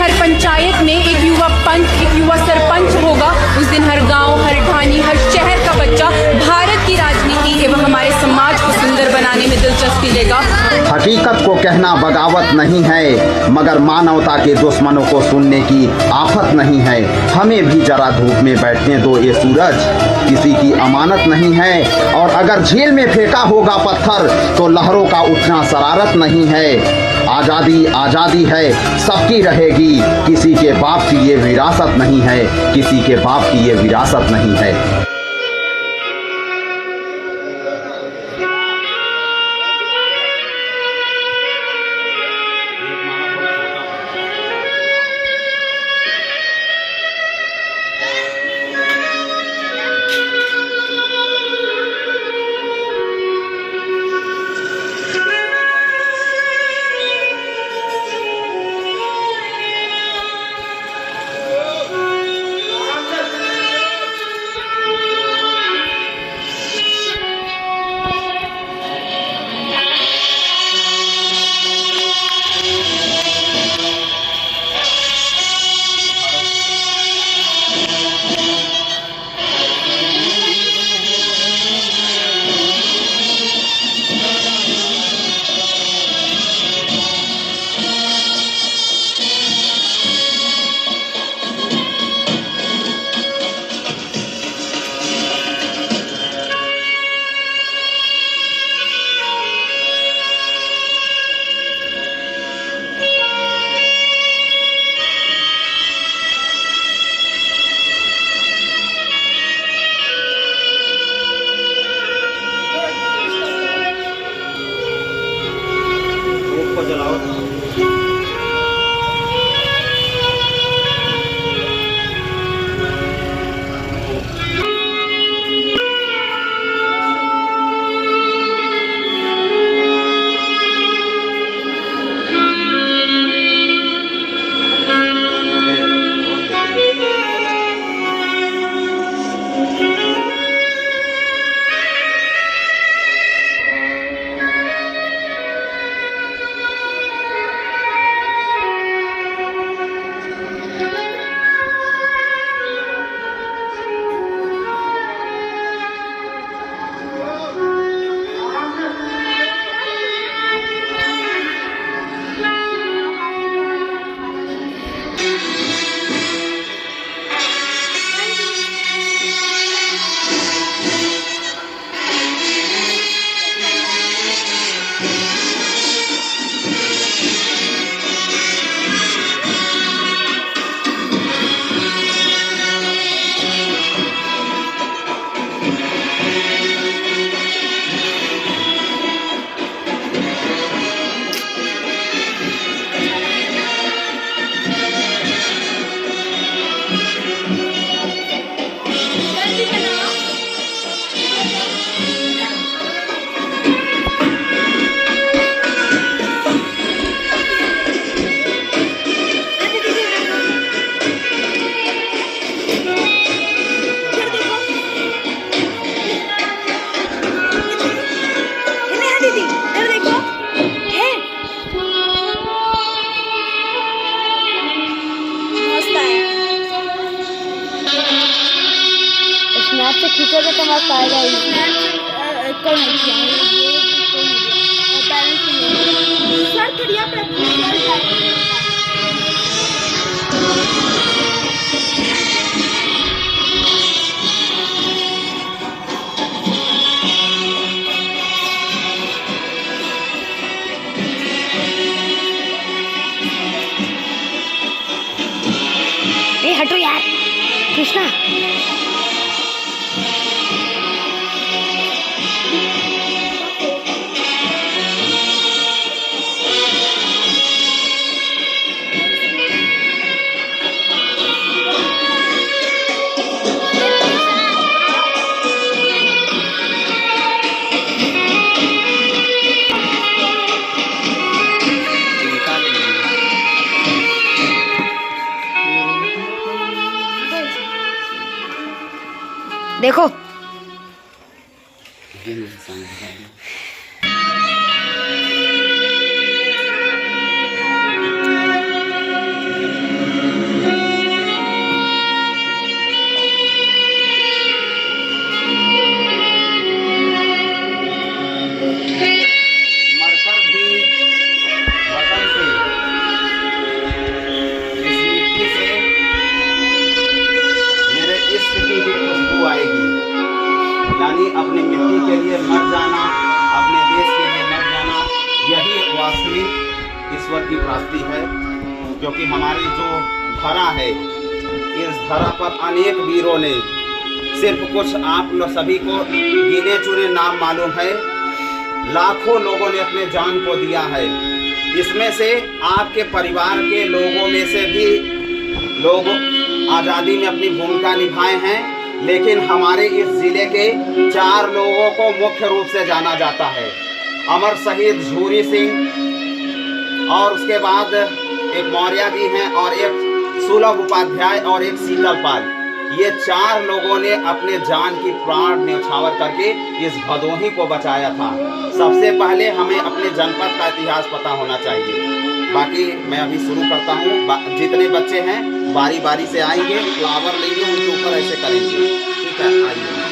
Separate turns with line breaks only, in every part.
हर पंचायत में एक युवा पंच, एक युवा सरपंच होगा, उस दिन हर गांव, हर ढाणी, हर शहर का बच्चा भारत की राजनीति एवं हमारे समाज को सुंदर बनाने में दिलचस्पी लेगा।
हकीकत को कहना बगावत नहीं है, मगर मानवता के दुश्मनों को सुनने की आफत नहीं है। हमें भी जरा धूप में बैठने दो, ये सूरज किसी की अमानत नहीं है। और अगर झील में फेंका होगा पत्थर तो लहरों का उठना शरारत नहीं है। आजादी आजादी है, सबकी रहेगी, किसी के बाप की ये विरासत नहीं है, किसी के बाप की ये विरासत नहीं है।
से खींचोगे तो मस्त आएगा ही। सर चिड़िया पे हटो यार कृष्णा। देखो
यानी अपनी मिट्टी के लिए मर जाना, अपने देश के लिए मर जाना, यही वास्तविक ईश्वर की प्राप्ति है। क्योंकि हमारी जो धरा है, इस धरा पर अनेक वीरों ने, सिर्फ कुछ आप लोग सभी को गिने चुने नाम मालूम है, लाखों लोगों ने अपने जान को दिया है। इसमें से आपके परिवार के लोगों में से भी लोग आज़ादी में अपनी भूमिका निभाए हैं, लेकिन हमारे इस ज़िले के 4 लोगों को मुख्य रूप से जाना जाता है। अमर शहीद झूरी सिंह, और उसके बाद एक मौर्य जी हैं, और एक सुलभ उपाध्याय, और एक शीतलपाल। ये 4 लोगों ने अपने जान की प्राण न्यौछावर करके इस भदोही को बचाया था। सबसे पहले हमें अपने जनपद का इतिहास पता होना चाहिए। बाकी मैं अभी शुरू करता हूँ। जितने बच्चे हैं बारी बारी से आएंगे, फ्लावर लेंगे, उनके ऊपर ऐसे करेंगे। ठीक है, आइए।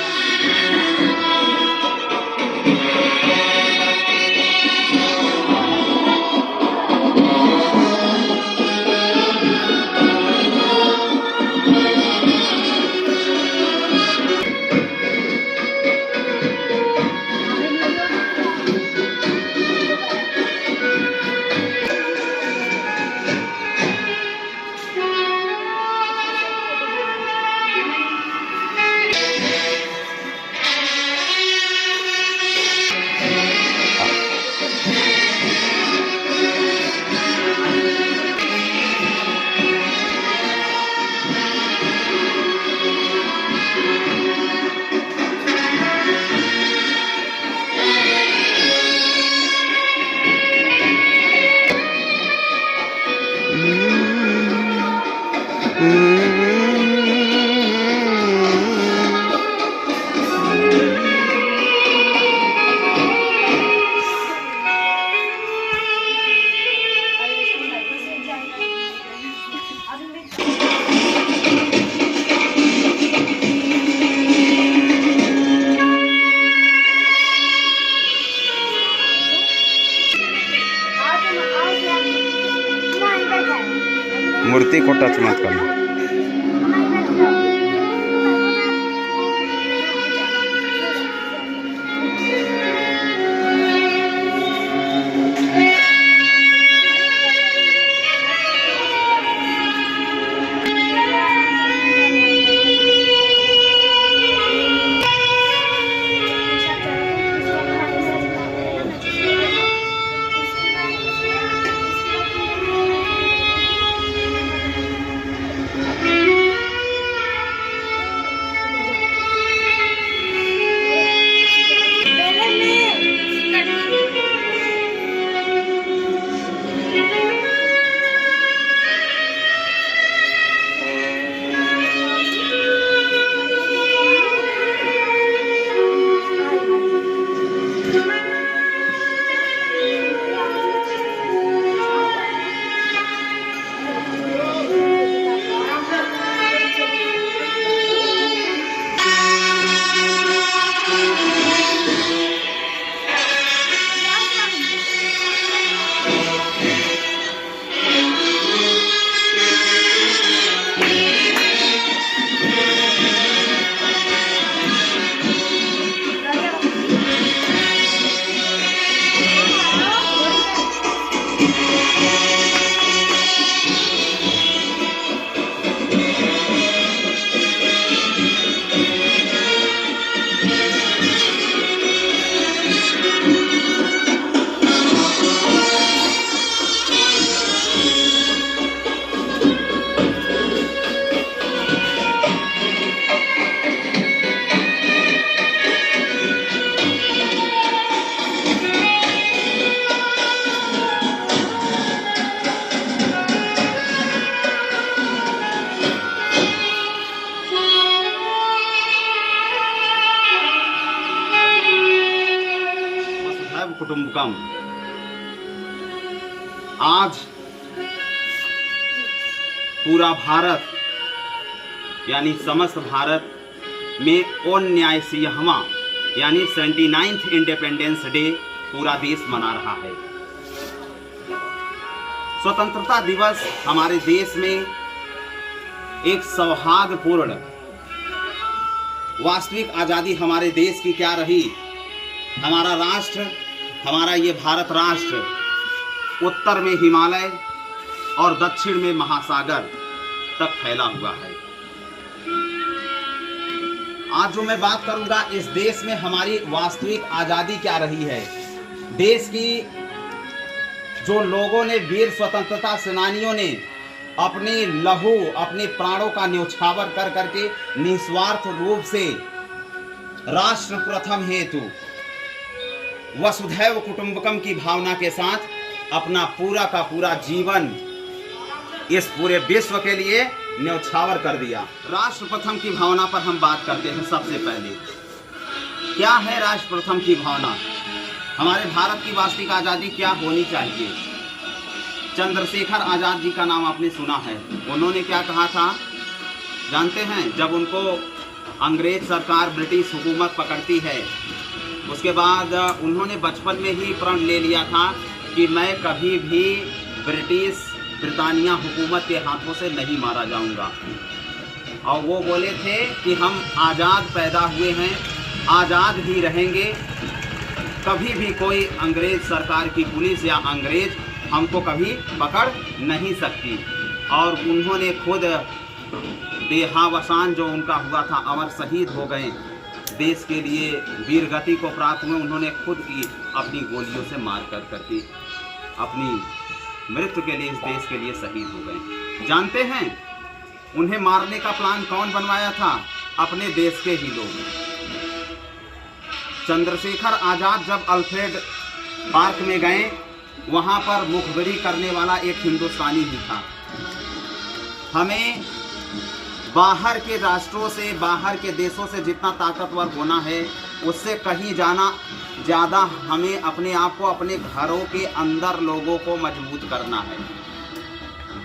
मूर्ति को टच मत करना। कुटुंबकम। आज पूरा भारत यानी समस्त भारत में ओन न्यायसिंहवा यानी 79th इंडिपेंडेंस डे पूरा देश मना रहा है। स्वतंत्रता दिवस हमारे देश में एक सौहार्दपूर्ण वास्तविक आज़ादी हमारे देश की क्या रही। हमारा राष्ट्र, हमारा ये भारत राष्ट्र उत्तर में हिमालय और दक्षिण में महासागर तक फैला हुआ है। आज जो मैं बात करूंगा, इस देश में हमारी वास्तविक आज़ादी क्या रही है। देश की जो लोगों ने, वीर स्वतंत्रता सेनानियों ने अपने लहू, अपने प्राणों का न्यौछावर कर करके निस्वार्थ रूप से राष्ट्र प्रथम हेतु वसुधैव कुटुंबकम की भावना के साथ अपना पूरा का पूरा जीवन इस पूरे विश्व के लिए न्यौछावर कर दिया। राष्ट्र प्रथम की भावना पर हम बात करते हैं। सबसे पहले क्या है राष्ट्र प्रथम की भावना। हमारे भारत की वास्तविक आज़ादी क्या होनी चाहिए। चंद्रशेखर आज़ाद जी का नाम आपने सुना है। उन्होंने क्या कहा था जानते हैं। जब उनको अंग्रेज सरकार, ब्रिटिश हुकूमत पकड़ती है, उसके बाद उन्होंने बचपन में ही प्रण ले लिया था कि मैं कभी भी ब्रिटानिया हुकूमत के हाथों से नहीं मारा जाऊंगा। और वो बोले थे कि हम आज़ाद पैदा हुए हैं, आज़ाद ही रहेंगे, कभी भी कोई अंग्रेज सरकार की पुलिस या अंग्रेज हमको कभी पकड़ नहीं सकती। और उन्होंने खुद देहावसान जो उनका हुआ था, अमर शहीद हो गए, देश के लिए वीर गति को प्राप्त हुए। उन्होंने खुद की अपनी गोलियों से मार कर करके अपनी मृत्यु के लिए, इस देश के लिए शहीद हो गए। जानते हैं उन्हें मारने का प्लान कौन बनवाया था? अपने देश के ही लोग। चंद्रशेखर आज़ाद जब अल्फ्रेड पार्क में गए, वहां पर मुखबिरी करने वाला एक हिंदुस्तानी ही था। हमें बाहर के राष्ट्रों से, बाहर के देशों से जितना ताकतवर होना है, उससे कहीं ज़्यादा हमें अपने आप को, अपने घरों के अंदर लोगों को मजबूत करना है।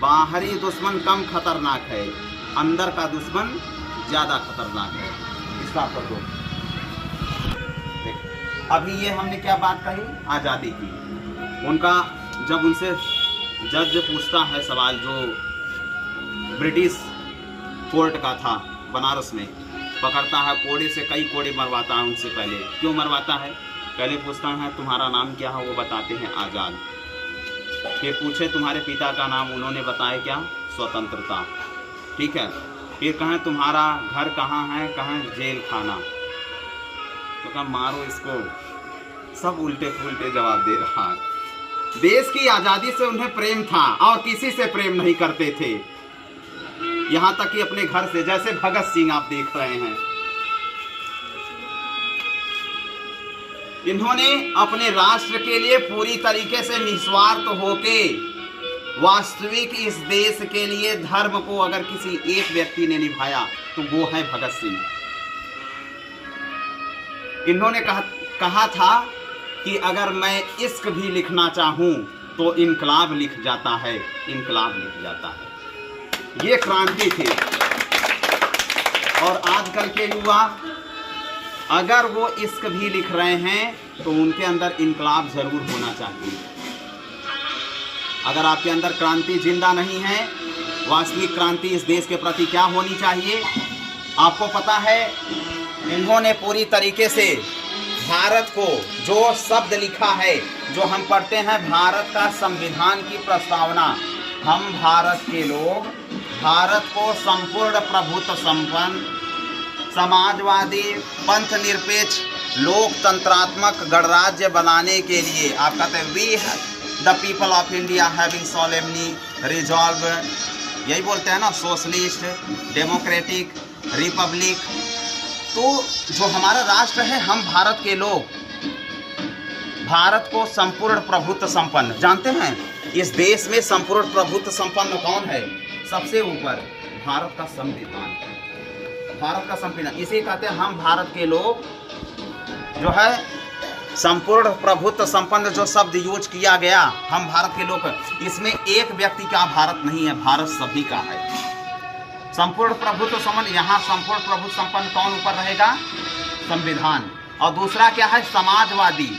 बाहरी दुश्मन कम खतरनाक है, अंदर का दुश्मन ज़्यादा खतरनाक है। इसका पकड़ो। अभी ये हमने क्या बात कही आज़ादी की। उनका जब उनसे जज पूछता है सवाल, जो ब्रिटिश कोर्ट का था बनारस में, पकड़ता है, कोड़े से कई कोड़े मरवाता है उनसे पहले। क्यों मरवाता है? पहले पूछता है तुम्हारा नाम क्या है, वो बताते हैं आज़ाद। फिर पूछे तुम्हारे पिता का नाम, उन्होंने बताया क्या? स्वतंत्रता। ठीक है। फिर कहें तुम्हारा घर कहाँ है, कहें जेल खाना। तो कहा मारो इसको। सब उल्टे पुल्टे जवाब दे रहा है। देश की आज़ादी से उन्हें प्रेम था और किसी से प्रेम नहीं करते थे, यहाँ तक कि अपने घर से। जैसे भगत सिंह आप देख रहे हैं, इन्होंने अपने राष्ट्र के लिए पूरी तरीके से निस्वार्थ होके, वास्तविक इस देश के लिए धर्म को अगर किसी एक व्यक्ति ने निभाया तो वो है भगत सिंह। इन्होंने कहा था कि अगर मैं इश्क भी लिखना चाहूं तो इनकलाब लिख जाता है, इनकलाब लिख जाता है। ये क्रांति थी। और आजकल के युवा अगर वो इश्क भी लिख रहे हैं तो उनके अंदर इनकलाब जरूर होना चाहिए। अगर आपके अंदर क्रांति जिंदा नहीं है, वास्तविक क्रांति इस देश के प्रति क्या होनी चाहिए? आपको पता है, इन्होंने पूरी तरीके से भारत को, जो शब्द लिखा है, जो हम पढ़ते हैं भारत का संविधान की प्रस्तावना, हम भारत के लोग भारत को संपूर्ण प्रभुत्व संपन्न, समाजवादी, पंथ निरपेक्ष, लोकतंत्रात्मक गणराज्य बनाने के लिए, आप कहते हैं we the people of India having solemnly resolve, यही बोलते हैं ना, सोशलिस्ट, डेमोक्रेटिक, रिपब्लिक। तो जो हमारा राष्ट्र है, हम भारत के लोग भारत को संपूर्ण प्रभुत्व संपन्न, जानते हैं इस देश में संपूर्ण प्रभुत्व संपन्न कौन है? सबसे ऊपर भारत का संविधान, भारत का संविधान। इसे कहते हैं हम भारत के लोग, जो है संपूर्ण प्रभुत्व संपन्न जो शब्द यूज किया गया, हम भारत के लोग, इसमें एक व्यक्ति का भारत नहीं है, भारत सभी का है। संपूर्ण प्रभुत्व संपन्न, यहाँ संपूर्ण प्रभुत्व संपन्न कौन ऊपर रहेगा? संविधान। और दूसरा क्या है? समाजवादी।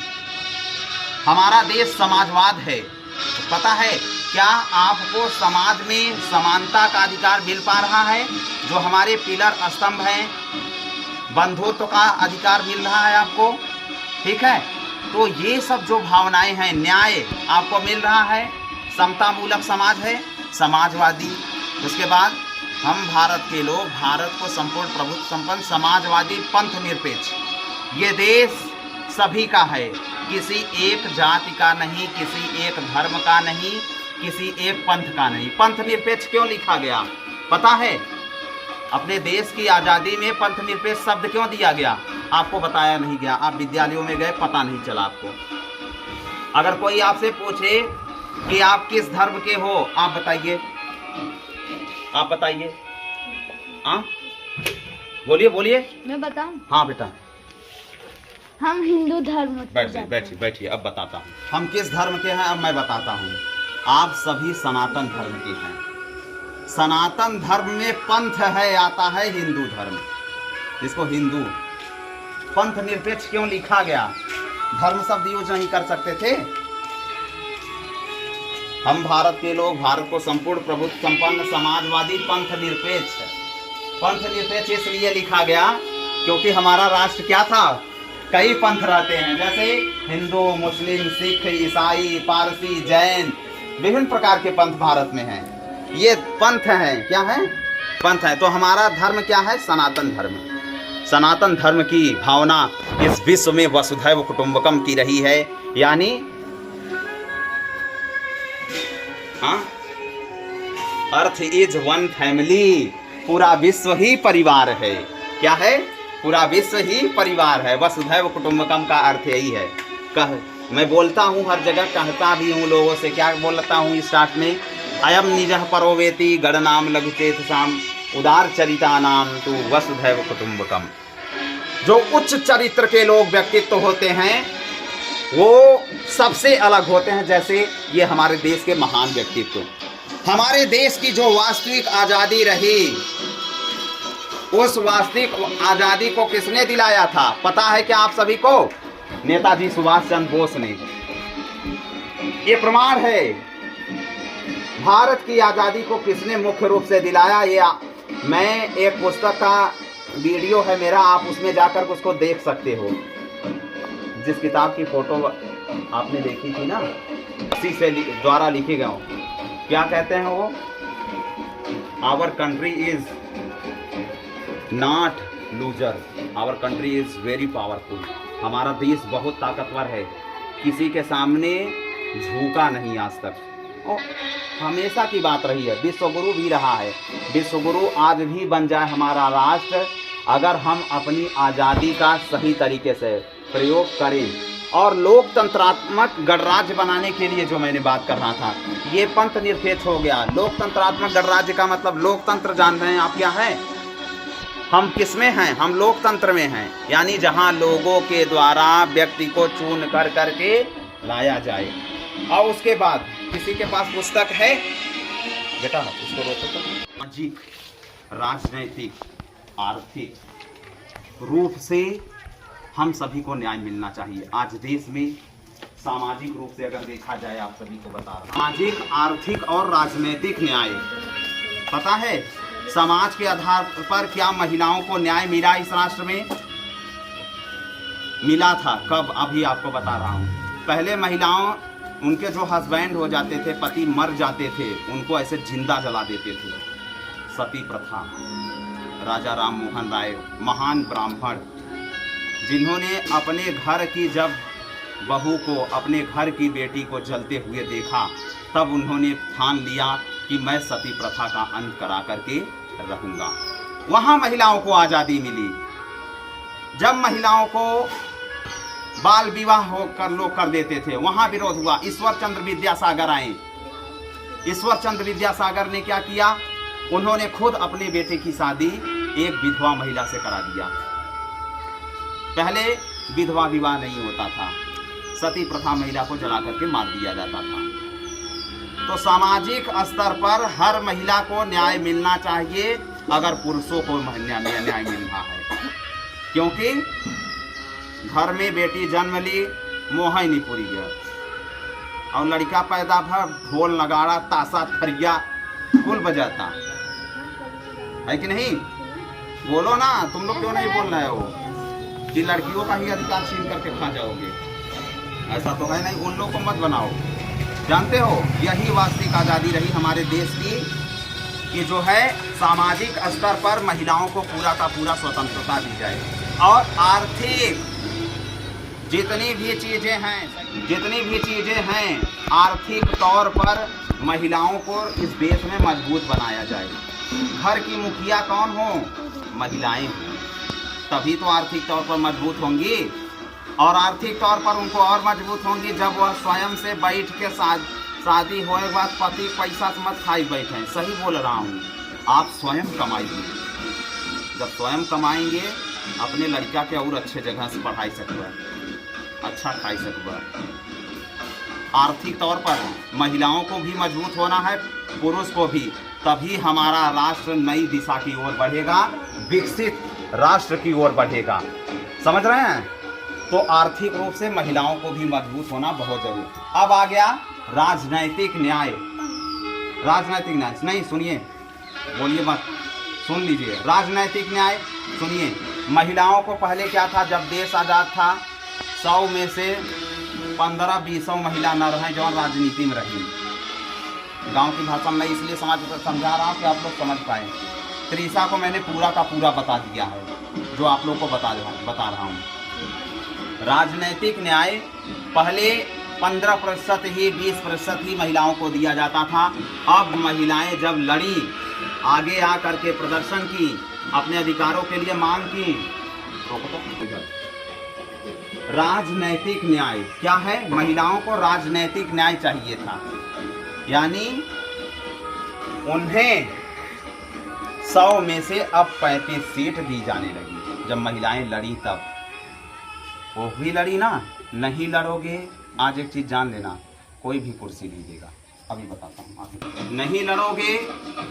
हमारा देश समाजवाद है। तो पता है क्या आपको समाज में समानता का अधिकार मिल पा रहा है? जो हमारे पिलर स्तंभ हैं, बंधुत्व का अधिकार मिल रहा है आपको, ठीक है। तो ये सब जो भावनाएं हैं, न्याय आपको मिल रहा है, समता मूलक समाज है, समाजवादी। उसके बाद हम भारत के लोग भारत को संपूर्ण प्रभुत्व संपन्न समाजवादी पंथ निरपेक्ष, ये देश सभी का है, किसी एक जाति का नहीं, किसी एक धर्म का नहीं, किसी एक पंथ का नहीं। पंथ निरपेक्ष क्यों लिखा गया पता है? अपने देश की आज़ादी में पंथ निरपेक्ष शब्द क्यों दिया गया? आपको बताया नहीं गया, आप विद्यालयों में गए, पता नहीं चला आपको। अगर कोई आपसे पूछे कि आप किस धर्म के हो, आप बताइए, आप बताइए, हाँ बोलिए बोलिए।
मैं बताऊं?
हाँ बेटा,
हम हिंदू धर्म।
बैठिए बैठिए बैठिए, अब बताता हूँ हम किस धर्म के हैं। अब मैं बताता हूँ, आप सभी सनातन धर्म के हैं। सनातन धर्म में पंथ है, आता है हिंदू धर्म, जिसको हिंदू। पंथ निरपेक्ष क्यों लिखा गया? धर्म शब्द यूज नहीं कर सकते थे। हम भारत के लोग भारत को संपूर्ण प्रभुत्व संपन्न समाजवादी पंथ निरपेक्ष। पंथ निरपेक्ष इसलिए लिखा गया क्योंकि हमारा राष्ट्र क्या था, कई पंथ रहते हैं, जैसे हिंदू, मुस्लिम, सिख, ईसाई, पारसी, जैन, विभिन्न प्रकार के पंथ भारत में हैं। ये पंथ हैं, क्या है? पंथ है। तो हमारा धर्म क्या है? सनातन धर्म। सनातन धर्म की भावना इस विश्व में वसुधैव कुटुंबकम की रही है, यानी हाँ, अर्थ इज वन फैमिली, पूरा विश्व ही परिवार है। क्या है? पूरा विश्व ही परिवार है। वसुधैव कुटुंबकम का अर्थ यही है। मैं बोलता हूँ हर जगह, कहता भी हूँ लोगों से, क्या बोलता हूँ स्टार्ट में, अयम निजः परोवेति गणनाम लघुचेतसाम उदार चरिता नाम तु वसुधैव कुटुंबकम। जो उच्च चरित्र के लोग व्यक्तित्व होते हैं वो सबसे अलग होते हैं। जैसे ये हमारे देश के महान व्यक्तित्व, हमारे देश की जो वास्तविक आज़ादी रही, उस वास्तविक आज़ादी को किसने दिलाया था पता है क्या आप सभी को? नेताजी सुभाष चंद्र बोस ने। ये प्रमाण है। भारत की आज़ादी को किसने मुख्य रूप से दिलाया? ये मैं एक पुस्तक का वीडियो है मेरा, आप उसमें जाकर उसको देख सकते हो। जिस किताब की फोटो आपने देखी थी ना, उसी से द्वारा लिखे गए। क्या कहते हैं वो? Our country is not loser, our country is very powerful. हमारा देश बहुत ताकतवर है, किसी के सामने झुका नहीं आज तक। और हमेशा की बात रही है, विश्वगुरु भी रहा है। विश्वगुरु आज भी बन जाए हमारा राष्ट्र, अगर हम अपनी आज़ादी का सही तरीके से प्रयोग करें और लोकतंत्रात्मक गणराज्य बनाने के लिए, जो मैंने बात कर रहा था, ये पंथ निरपेक्ष हो गया। लोकतंत्रात्मक गणराज्य का मतलब लोकतंत्र जान रहे हैं आप क्या है? हम किस में हैं? हम लोकतंत्र में हैं, यानी जहां लोगों के द्वारा व्यक्ति को चुन कर करके लाया जाए। और उसके बाद किसी के पास पुस्तक है बेटा, उसको रोको तो। सामाजिक, राजनैतिक, आर्थिक रूप से हम सभी को न्याय मिलना चाहिए। आज देश में सामाजिक रूप से अगर देखा जाए, आप सभी को बता रहा हूं, सामाजिक, आर्थिक और राजनीतिक न्याय पता है समाज के आधार पर क्या महिलाओं को न्याय मिला इस राष्ट्र में? मिला था। कब? अभी आपको बता रहा हूँ। पहले महिलाओं, उनके जो हस्बैंड हो जाते थे, पति मर जाते थे, उनको ऐसे जिंदा जला देते थे। सती प्रथा। राजा राम मोहन राय, महान ब्राह्मण, जिन्होंने अपने घर की जब बहू को, अपने घर की बेटी को जलते हुए देखा, तब उन्होंने ठान लिया कि मैं सती प्रथा का अंत करा करके रहूँगा। वहाँ महिलाओं को आज़ादी मिली। जब महिलाओं को बाल विवाह होकर लोग कर देते थे, वहाँ विरोध हुआ। ईश्वर चंद्र विद्यासागर आए। ईश्वर चंद्र विद्यासागर ने क्या किया? उन्होंने खुद अपने बेटे की शादी एक विधवा महिला से करा दिया। पहले विधवा विवाह नहीं होता था, सती प्रथा महिला को जला करके मार दिया जाता था। तो सामाजिक स्तर पर हर महिला को न्याय मिलना चाहिए, अगर पुरुषों को न्याय मिल रहा है। क्योंकि घर में बेटी जन्म ली, मोह ही नहीं पूरी गया, और लड़का पैदा भर, ढोल नगाड़ा ताशा थरिया कुल बजाता है कि नहीं? बोलो ना, तुम लोग क्यों नहीं बोल रहे हो कि लड़कियों का ही अधिकार छीन करके खा जाओगे? ऐसा तो है नहीं, उन लोग को मत बनाओ। जानते हो यही वास्तविक आज़ादी रही हमारे देश की कि जो है सामाजिक स्तर पर महिलाओं को पूरा का पूरा स्वतंत्रता दी जाए और आर्थिक जितनी भी चीज़ें हैं आर्थिक तौर पर महिलाओं को इस देश में मजबूत बनाया जाए। घर की मुखिया कौन हो? महिलाएं हैं, तभी तो आर्थिक तौर पर मजबूत होंगी और आर्थिक तौर पर उनको और मजबूत होंगी जब वह स्वयं से बैठ के शादी होने के बाद पति पैसा से मत खाई बैठे। सही बोल रहा हूँ, आप स्वयं कमाइए। जब स्वयं कमाएंगे अपने लड़का के और अच्छे जगह से पढ़ाई सकबा, अच्छा खाई सकबा। आर्थिक तौर पर महिलाओं को भी मजबूत होना है, पुरुष को भी, तभी हमारा राष्ट्र नई दिशा की ओर बढ़ेगा, विकसित राष्ट्र की ओर बढ़ेगा। समझ रहे हैं? तो आर्थिक रूप से महिलाओं को भी मजबूत होना बहुत जरूरी। अब आ गया राजनैतिक न्याय। राजनैतिक न्याय नहीं, सुनिए, बोलिए मत, सुन लीजिए। राजनैतिक न्याय सुनिए। महिलाओं को पहले क्या था, जब देश आज़ाद था 100 में से 15-20 महिला न रहे जो राजनीति में रही। गांव की भाषा में इसलिए समझा रहा हूँ कि आप लोग समझ पाए। त्रिशा को मैंने पूरा का पूरा बता दिया है जो आप लोग को बता रहा हूँ। राजनैतिक न्याय पहले 15% ही 20% ही महिलाओं को दिया जाता था। अब महिलाएं जब लड़ी, आगे आ करके प्रदर्शन की, अपने अधिकारों के लिए मांग की। राजनैतिक न्याय क्या है? महिलाओं को राजनैतिक न्याय चाहिए था, यानी उन्हें 100 में से अब 35 सीट दी जाने लगी। जब महिलाएं लड़ी तब वो भी लड़ी ना। नहीं लड़ोगे, आज एक चीज़ जान लेना, कोई भी कुर्सी नहीं देगा। अभी बताता हूँ आगे। नहीं लड़ोगे,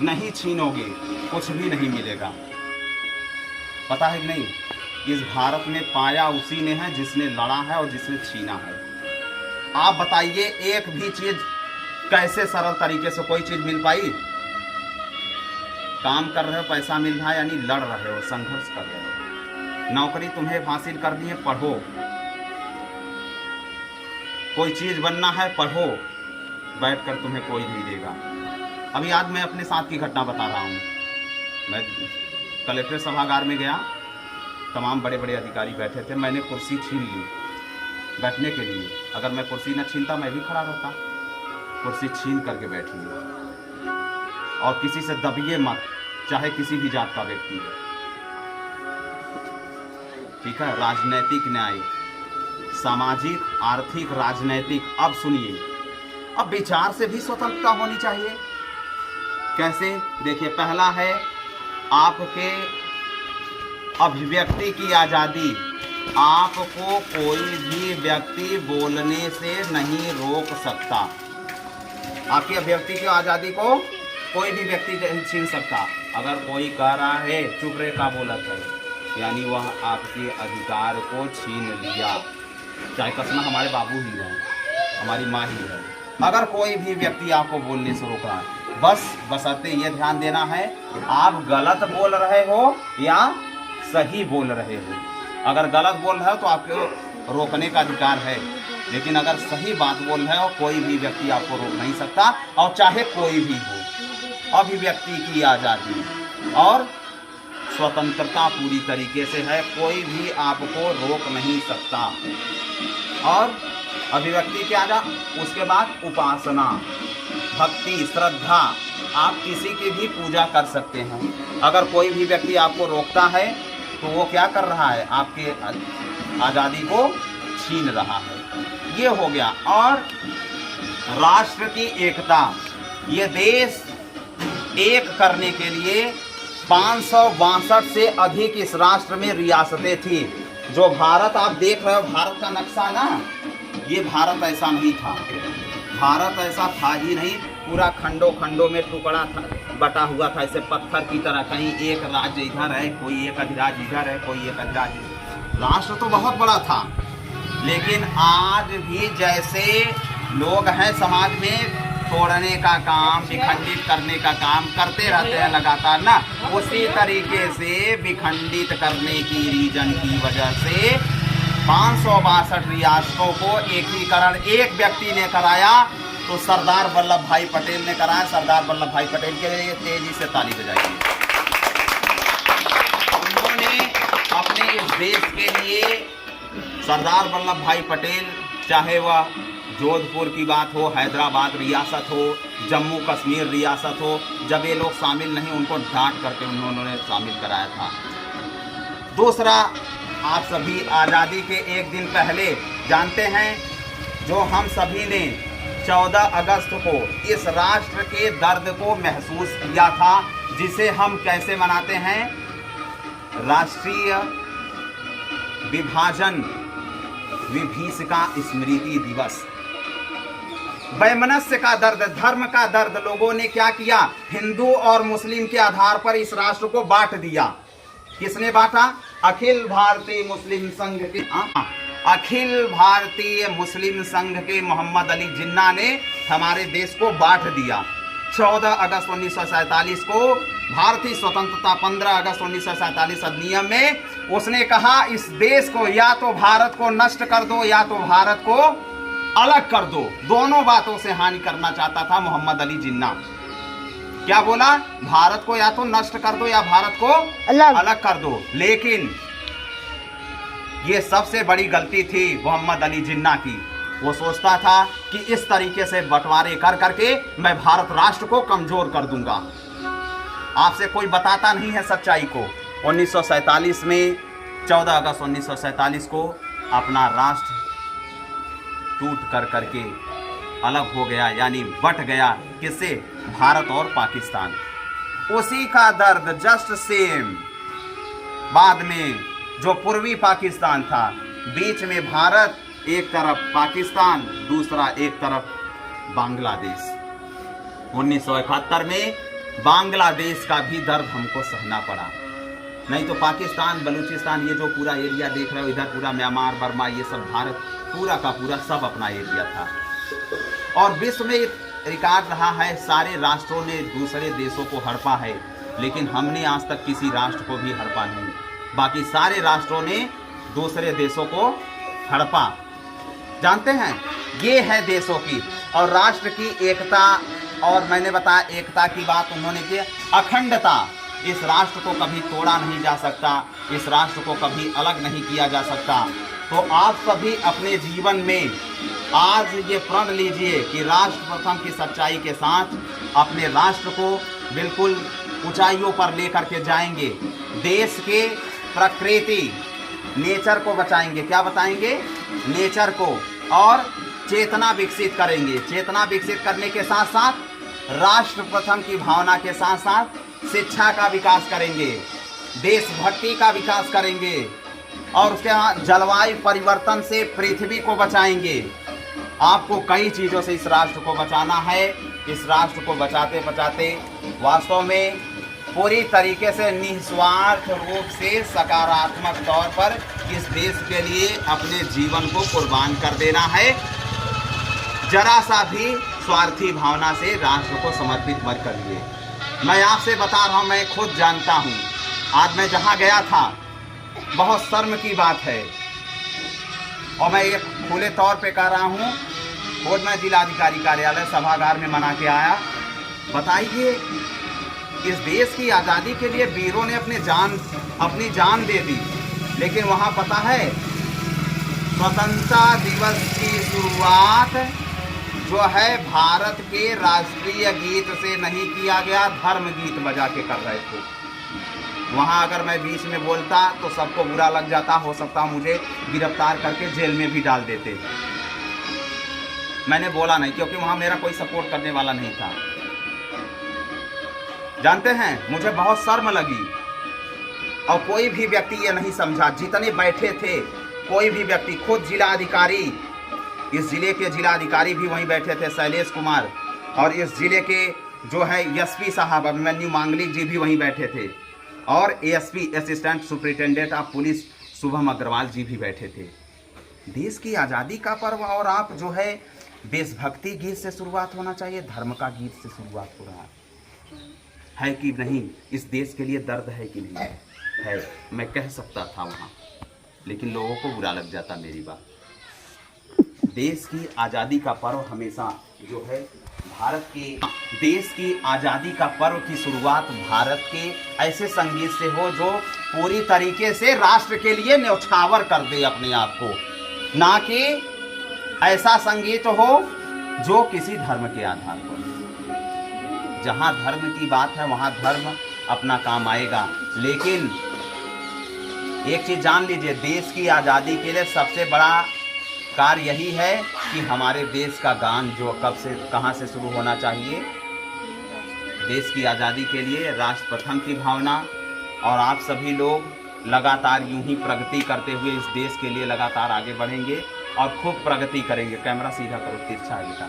नहीं छीनोगे, कुछ भी नहीं मिलेगा। पता है कि नहीं? इस भारत में पाया उसी ने है जिसने लड़ा है और जिसने छीना है। आप बताइए एक भी चीज़ कैसे सरल तरीके से कोई चीज़ मिल पाई? काम कर रहे हो, पैसा मिल रहा है, यानी लड़ रहे हो, संघर्ष कर रहे हो। नौकरी तुम्हें हासिल करनी है, पढ़ो। कोई चीज़ बनना है, पढ़ो। बैठकर तुम्हें कोई नहीं देगा। अभी आज मैं अपने साथ की घटना बता रहा हूँ। मैं कलेक्टर सभागार में गया, तमाम बड़े बड़े अधिकारी बैठे थे। मैंने कुर्सी छीन ली बैठने के लिए। अगर मैं कुर्सी न छीनता मैं भी खड़ा रहता। कुर्सी छीन करके बैठ ली। और किसी से दबिए मत, चाहे किसी भी जात का व्यक्ति हो। ठीक है? राजनैतिक न्याय, सामाजिक, आर्थिक, राजनैतिक। अब सुनिए, अब विचार से भी स्वतंत्रता होनी चाहिए। कैसे? देखिए, पहला है आपके अभिव्यक्ति की आज़ादी। आपको कोई भी व्यक्ति बोलने से नहीं रोक सकता। आपकी अभिव्यक्ति की आज़ादी को कोई भी व्यक्ति नहीं छीन सकता। अगर कोई कह रहा है चुप रहे का बोलत है, यानी वह आपके अधिकार को छीन लिया। चाहे कसना हमारे बाबू ही है, हमारी माँ ही है। अगर कोई भी व्यक्ति आपको बोलने से रोक रहा है, बशर्ते ये ध्यान देना है आप गलत बोल रहे हो या सही बोल रहे हो। अगर गलत बोल रहे हो तो आपको रोकने का अधिकार है, लेकिन अगर सही बात बोल रहे हो कोई भी व्यक्ति आपको रोक नहीं सकता, और चाहे कोई भी हो। अभिव्यक्ति की आज़ादी और स्वतंत्रता पूरी तरीके से है, कोई भी आपको रोक नहीं सकता। और अभिव्यक्ति की आज़ादी, उसके बाद उपासना, भक्ति, श्रद्धा, आप किसी की भी पूजा कर सकते हैं। अगर कोई भी व्यक्ति आपको रोकता है तो वो क्या कर रहा है? आपके आज़ादी को छीन रहा है। ये हो गया। और राष्ट्र की एकता, ये देश एक करने के लिए 562 से अधिक इस राष्ट्र में रियासतें थी। जो भारत आप देख रहे हो, भारत का नक्शा ना, ये भारत ऐसा नहीं था। भारत ऐसा था ही नहीं, पूरा खंडों खंडों में टुकड़ा था, बटा हुआ था ऐसे पत्थर की तरह। कहीं एक राज्य इधर है, कोई एक अधिराज्य इधर है, कोई एक अधिराज्य। राष्ट्र तो बहुत बड़ा था, लेकिन आज भी जैसे लोग हैं समाज में तोड़ने का काम, विखंडित करने का काम करते रहते हैं लगातार ना। उसी तरीके से विखंडित करने की रीजन की वजह से 562 रियासतों को एकीकरण एक व्यक्ति ने कराया, तो सरदार वल्लभ भाई पटेल ने कराया। सरदार वल्लभ भाई पटेल के लिए तेजी से ताली बजाइए। उन्होंने अपने इस देश के लिए, सरदार वल्लभ भाई पटेल, चाहे वह जोधपुर की बात हो, हैदराबाद रियासत हो, जम्मू कश्मीर रियासत हो, जब ये लोग शामिल नहीं, उनको डांट करके उन्होंने शामिल कराया था। दूसरा, आप सभी आज़ादी के एक दिन पहले जानते हैं, जो हम सभी ने 14 अगस्त को इस राष्ट्र के दर्द को महसूस किया था, जिसे हम कैसे मनाते हैं, राष्ट्रीय विभाजन विभीषिका स्मृति दिवस। वैमनस्य का दर्द, धर्म का दर्द, लोगों ने क्या किया, हिंदू और मुस्लिम के आधार पर इस राष्ट्र को बांट दिया। किसने बांटा? अखिल भारतीय मुस्लिम संघ के अखिल भारतीय मुस्लिम संघ के मोहम्मद अली जिन्ना ने हमारे देश को बांट दिया। 14 अगस्त 1947 को भारतीय स्वतंत्रता, 15 अगस्त 1947 अधिनियम में उसने कहा, इस देश को या तो भारत को नष्ट कर दो या तो भारत को अलग कर दो। दोनों बातों से हानि करना चाहता था मोहम्मद अली जिन्ना। क्या बोला? भारत को या तो नष्ट कर दो या भारत को अलग कर दो। लेकिन ये सबसे बड़ी गलती थी मोहम्मद अली जिन्ना की। वो सोचता था कि इस तरीके से बंटवारे कर करके मैं भारत राष्ट्र को कमजोर कर दूंगा। आपसे कोई बताता नहीं है सच्चाई को। 1947 में 14 अगस्त 1947 को अपना राष्ट्र टूट कर करके अलग हो गया, यानी बट गया। किससे? भारत और पाकिस्तान। उसी का दर्द जस्ट सेम बाद में जो पूर्वी पाकिस्तान था, बीच में भारत, एक तरफ पाकिस्तान, दूसरा एक तरफ बांग्लादेश। 1971 में बांग्लादेश का भी दर्द हमको सहना पड़ा। नहीं तो पाकिस्तान, बलूचिस्तान, ये जो पूरा एरिया देख रहे हो, इधर पूरा म्यांमार, बर्मा, ये सब भारत पूरा का पूरा सब अपना एरिया था। और विश्व में रिकॉर्ड रहा है, सारे राष्ट्रों ने दूसरे देशों को हड़पा है, लेकिन हमने आज तक किसी राष्ट्र को भी हड़पा नहीं। बाकी सारे राष्ट्रों ने दूसरे देशों को हड़पा। जानते हैं, ये है देशों की और राष्ट्र की एकता। और मैंने बताया एकता की बात उन्होंने की, अखंडता। इस राष्ट्र को कभी तोड़ा नहीं जा सकता, इस राष्ट्र को कभी अलग नहीं किया जा सकता। तो आप सभी अपने जीवन में आज ये प्रण लीजिए कि राष्ट्र प्रथम की सच्चाई के साथ अपने राष्ट्र को बिल्कुल ऊंचाइयों पर लेकर के जाएंगे। देश के प्रकृति, नेचर को बचाएंगे। क्या बताएंगे? नेचर को। और चेतना विकसित करेंगे। चेतना विकसित करने के साथ साथ राष्ट्र प्रथम की भावना के साथ साथ शिक्षा का विकास करेंगे, देशभक्ति का विकास करेंगे और उसके बाद जलवायु परिवर्तन से पृथ्वी को बचाएंगे। आपको कई चीज़ों से इस राष्ट्र को बचाना है। इस राष्ट्र को बचाते बचाते वास्तव में पूरी तरीके से निस्वार्थ रूप से सकारात्मक तौर पर इस देश के लिए अपने जीवन को कुर्बान कर देना है। जरा सा भी स्वार्थी भावना से राष्ट्र को समर्पित मत करिए। मैं आपसे बता रहा हूँ, मैं खुद जानता हूँ। आज मैं जहाँ गया था, बहुत शर्म की बात है और मैं ये खुले तौर पे कह रहा हूँ, खुद मैं जिलाधिकारी कार्यालय सभागार में मना के आया। बताइए, इस देश की आज़ादी के लिए वीरों ने अपनी जान दे दी, लेकिन वहाँ पता है स्वतंत्रता दिवस की शुरुआत जो है भारत के राष्ट्रीय गीत से नहीं किया गया, धर्म गीत बजा के कर रहे थे। वहाँ अगर मैं बीच में बोलता तो सबको बुरा लग जाता, हो सकता मुझे गिरफ्तार करके जेल में भी डाल देते। मैंने बोला नहीं, क्योंकि वहाँ मेरा कोई सपोर्ट करने वाला नहीं था। जानते हैं, मुझे बहुत शर्म लगी और कोई भी व्यक्ति ये नहीं समझा। जितने बैठे थे, कोई भी व्यक्ति, खुद जिला अधिकारी, इस जिले के जिला अधिकारी भी वहीं बैठे थे, शैलेश कुमार, और इस जिले के जो है एसपी साहब अभिमन्यु मांगलिक जी भी वहीं बैठे थे, और ASP assistant superintendent of police Shubham Agarwal ji भी बैठे थे। देश की आज़ादी का पर्व और आप जो है
देशभक्ति गीत से शुरुआत होना चाहिए, धर्म का गीत से शुरुआत हो रहा है कि नहीं? इस देश के लिए दर्द है कि नहीं है? मैं कह सकता था वहाँ, लेकिन लोगों को बुरा लग जाता मेरी बात। देश की आज़ादी का पर्व हमेशा जो है भारत के देश की आज़ादी का पर्व की शुरुआत भारत के ऐसे संगीत से हो जो पूरी तरीके से राष्ट्र के लिए न्यौछावर कर दे अपने आप को, ना कि ऐसा संगीत हो जो किसी धर्म के आधार पर। जहाँ धर्म की बात है वहाँ धर्म अपना काम आएगा, लेकिन एक चीज़ जान लीजिए, देश की आज़ादी के लिए सबसे बड़ा कार्य यही है कि हमारे देश का गान जो कब से कहाँ से शुरू होना चाहिए। देश की आज़ादी के लिए राष्ट्र प्रथम की भावना, और आप सभी लोग लगातार यूं ही प्रगति करते हुए इस देश के लिए लगातार आगे बढ़ेंगे और खूब प्रगति करेंगे। कैमरा सीधा करो, तिरछा है बेटा।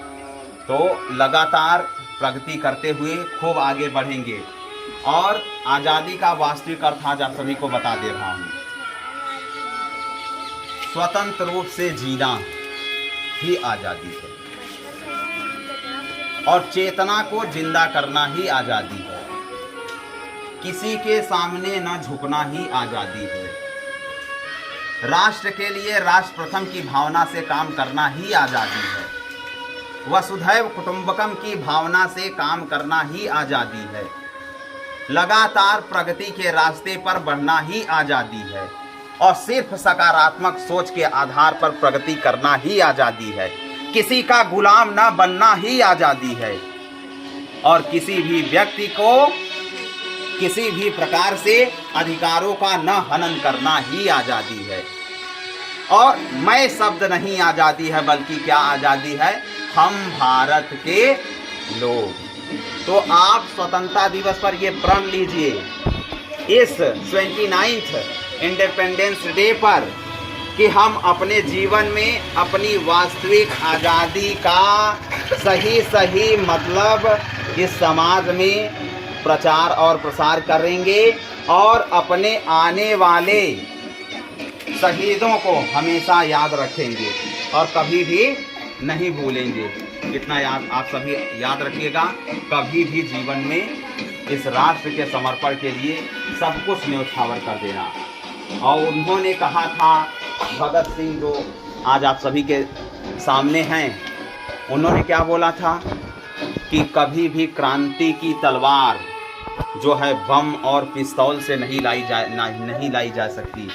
तो लगातार प्रगति करते हुए खूब आगे बढ़ेंगे, और आज़ादी का वास्तविक अर्थ आज आप सभी को बता दे रहा हूँ। स्वतंत्र रूप से जीना ही आज़ादी है, और चेतना को जिंदा करना ही आज़ादी है। किसी के सामने न झुकना ही आज़ादी है। राष्ट्र के लिए राष्ट्र प्रथम की भावना से काम करना ही आज़ादी है। वसुधैव कुटुंबकम की भावना से काम करना ही आज़ादी है। लगातार प्रगति के रास्ते पर बढ़ना ही आज़ादी है, और सिर्फ सकारात्मक सोच के आधार पर प्रगति करना ही आज़ादी है। किसी का गुलाम न बनना ही आज़ादी है, और किसी भी व्यक्ति को किसी भी प्रकार से अधिकारों का न हनन करना ही आज़ादी है। और मैं शब्द नहीं आज़ादी है, बल्कि क्या आज़ादी है? हम भारत के लोग। तो आप स्वतंत्रता दिवस पर ये प्रण लीजिए, इस 29th इंडिपेंडेंस डे पर, कि हम अपने जीवन में अपनी वास्तविक आज़ादी का सही मतलब इस समाज में प्रचार और प्रसार करेंगे, और अपने आने वाले शहीदों को हमेशा याद रखेंगे और कभी भी नहीं भूलेंगे। इतना याद आप सभी याद रखिएगा, कभी भी जीवन में इस राष्ट्र के समर्पण के लिए सब कुछ न्यौछावर कर देना। और उन्होंने कहा था, भगत सिंह जो आज आप सभी के सामने हैं, उन्होंने क्या बोला था कि कभी भी क्रांति की तलवार जो है बम और पिस्तौल से नहीं लाई जा सकती।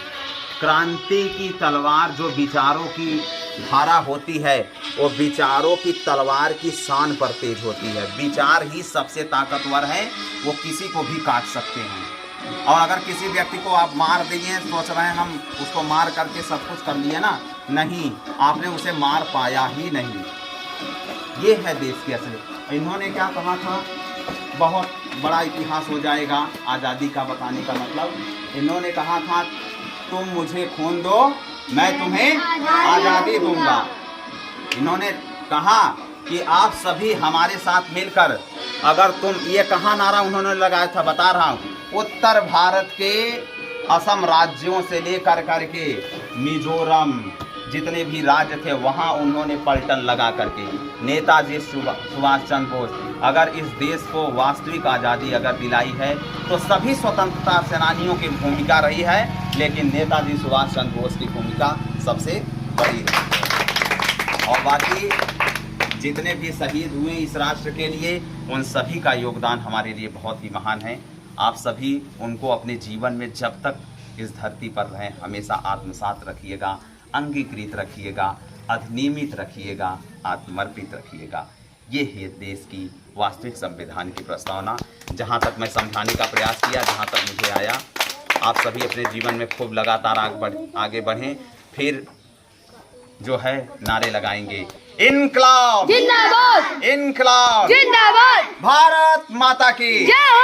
क्रांति की तलवार जो विचारों की धारा होती है, वो विचारों की तलवार की शान पर तेज होती है। विचार ही सबसे ताकतवर है, वो किसी को भी काट सकते हैं। और अगर किसी व्यक्ति को आप मार दिए, सोच रहे हैं हम उसको मार करके सब कुछ कर लिए ना, नहीं, आपने उसे मार पाया ही नहीं। ये है देश की असली। इन्होंने क्या कहा था, बहुत बड़ा इतिहास हो जाएगा आज़ादी का बताने का मतलब। इन्होंने कहा था, तुम मुझे खून दो, मैं तुम्हें आज़ादी दूंगा। इन्होंने कहा कि आप सभी हमारे साथ मिलकर, अगर तुम, ये कहाँ नारा उन्होंने लगाया था बता रहा हूँ, उत्तर भारत के असम राज्यों से लेकर करके मिजोरम जितने भी राज्य थे, वहाँ उन्होंने पलटन लगा करके, नेताजी सुभाष चंद्र बोस, अगर इस देश को वास्तविक आज़ादी अगर दिलाई है तो सभी स्वतंत्रता सेनानियों की भूमिका रही है, लेकिन नेताजी सुभाष चंद्र बोस की भूमिका सबसे बड़ी रही। और बाकी जितने भी शहीद हुए इस राष्ट्र के लिए, उन सभी का योगदान हमारे लिए बहुत ही महान है। आप सभी उनको अपने जीवन में जब तक इस धरती पर रहें हमेशा आत्मसात रखिएगा, अंगीकृत रखिएगा, अधिनियमित रखिएगा, आत्मर्पित रखिएगा। ये है देश की वास्तविक संविधान की प्रस्तावना। जहाँ तक मैं समझाने का प्रयास किया, जहाँ तक मुझे आया, आप सभी अपने जीवन में खूब लगातार आगे बढ़ें। फिर जो है नारे लगाएंगे, इनकलाब
जिंदाबाद,
इनकलाब
जिंदाबाद,
भारत माता की
जय हो,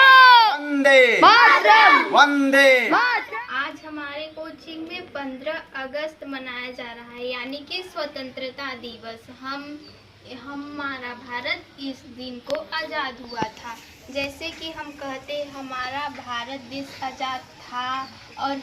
वंदे
मातरम,
वंदे।
आज हमारे कोचिंग में 15 अगस्त मनाया जा रहा है, यानी कि स्वतंत्रता दिवस। हमारा भारत इस दिन को आज़ाद हुआ था, जैसे कि हम कहते हैं हमारा भारत देश आज़ाद था और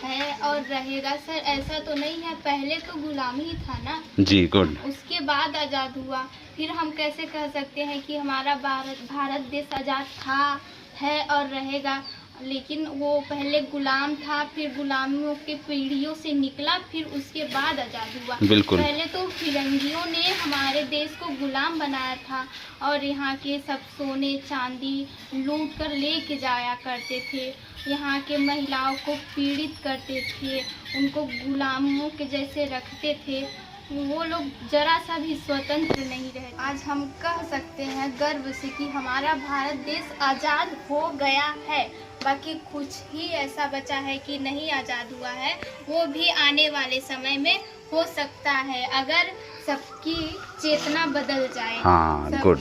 है और रहेगा। सर ऐसा तो नहीं है, पहले तो गुलामी ही था ना
जी, गुड।
उसके बाद आज़ाद हुआ। फिर हम कैसे कह सकते हैं कि हमारा भारत देश आज़ाद था, है और रहेगा। लेकिन वो पहले गुलाम था, फिर गुलामियों के पीढ़ियों से निकला, फिर उसके बाद आज़ाद हुआ।
बिल्कुल।
पहले तो फिरंगियों ने हमारे देश को गुलाम बनाया था और यहाँ के सब सोने चांदी लूट कर लेके जाया करते थे। यहाँ के महिलाओं को पीड़ित करते थे, उनको गुलामों के जैसे रखते थे। वो लोग जरा सा भी स्वतंत्र नहीं रहे। आज हम कह सकते हैं गर्व से कि हमारा भारत देश आज़ाद हो गया है। बाकी कुछ ही ऐसा बचा है कि नहीं आज़ाद हुआ है, वो भी आने वाले समय में हो सकता है अगर सबकी चेतना बदल जाए।
हाँ, गुड।